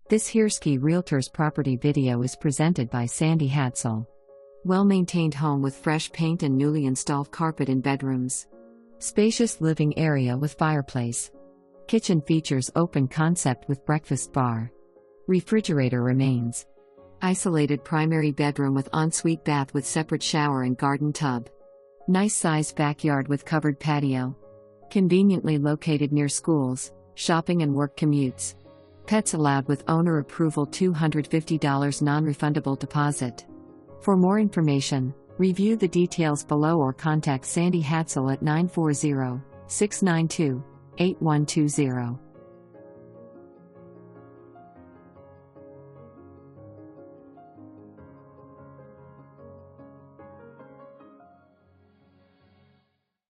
This Hirschi Realtors property video is presented by Sandie Hadsell. Well-maintained home with fresh paint and newly installed carpet in bedrooms. Spacious living area with fireplace. Kitchen features open concept with breakfast bar. Refrigerator remains. Isolated primary bedroom with ensuite bath with separate shower and garden tub. Nice sized backyard with covered patio. Conveniently located near schools, shopping and work commutes. Pets allowed with owner approval, $250 non-refundable deposit. For more information, review the details below or contact Sandie Hadsell at 940-692-8120.